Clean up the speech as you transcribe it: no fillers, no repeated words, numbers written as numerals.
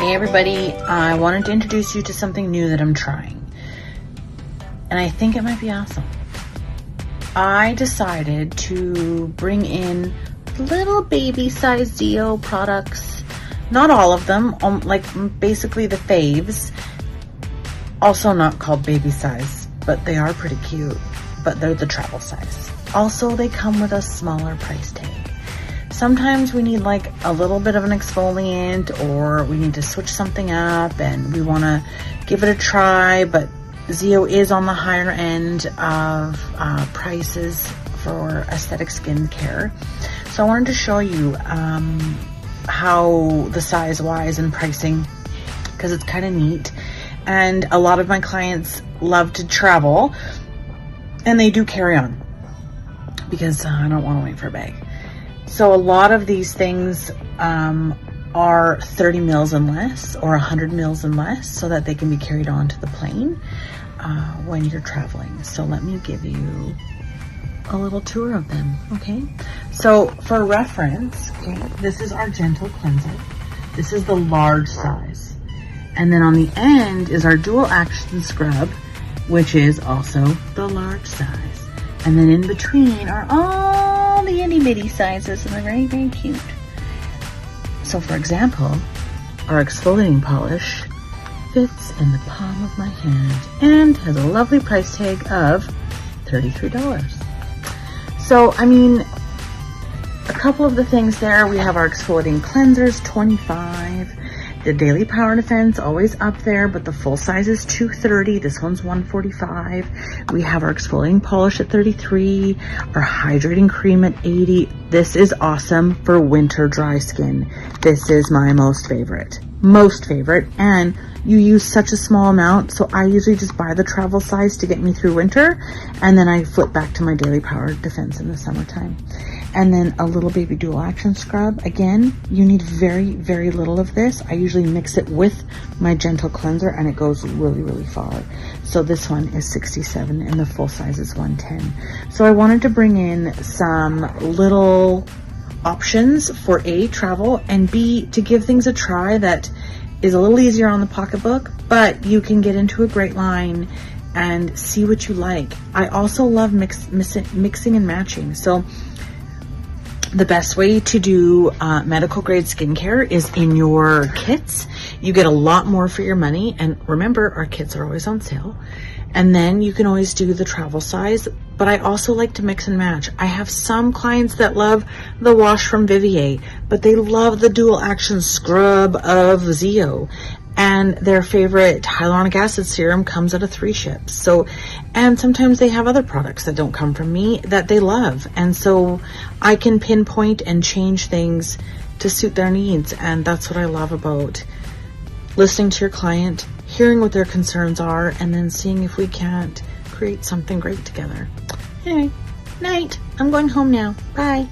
Hey everybody, I wanted to introduce you to something new that I'm trying. And I think it might be awesome. I decided to bring in little baby size Zeo products. Not all of them, like basically the faves. Also not called baby size, but they are pretty cute. But they're the travel size. Also, they come with a smaller price tag. Sometimes we need like a little bit of an exfoliant, or we need to switch something up and we want to give it a try, but Zeo is on the higher end of prices for aesthetic skincare. So I wanted to show you how the size wise and pricing, because it's kind of neat. And a lot of my clients love to travel and they do carry on because I don't want to wait for a bag. So a lot of these things are 30 mils and less, or 100 mils and less, so that they can be carried on to the plane when you're traveling. So let me give you a little tour of them, okay? So for reference, okay, this is our gentle cleanser. This is the large size. And then on the end is our dual action scrub, which is also the large size. And then in between are all the itty bitty sizes, and they're very, very cute. So for example, our exfoliating polish fits in the palm of my hand and has a lovely price tag of $33. So, I mean, a couple of the things there, we have our exfoliating cleansers, $25. The Daily Power Defense, always up there, but the full size is $230. This one's $145. We have our exfoliating polish at $33. Our hydrating cream at $80. This is awesome for winter dry skin. This is my most favorite. And you use such a small amount, so I usually just buy the travel size to get me through winter, and then I flip back to my Daily Power Defense in the summertime. And then a little baby dual action scrub. Again, you need very, very little of this. I usually mix it with my gentle cleanser and it goes really, really far. So this one is $67 and the full size is $110. So I wanted to bring in some little options for A, travel, and B, to give things a try that is a little easier on the pocketbook, but you can get into a great line and see what you like. I also love mixing and matching. So the best way to do medical grade skincare is in your kits. You get a lot more for your money. And remember, our kits are always on sale. And then you can always do the travel size. But I also like to mix and match. I have some clients that love the wash from Vivier, but they love the dual action scrub of Zeo. And their favorite hyaluronic acid serum comes at a 3 ships. So, and sometimes they have other products that don't come from me that they love. And so I can pinpoint and change things to suit their needs. And that's what I love about listening to your client, hearing what their concerns are, and then seeing if we can't create something great together. Anyway, night. I'm going home now. Bye.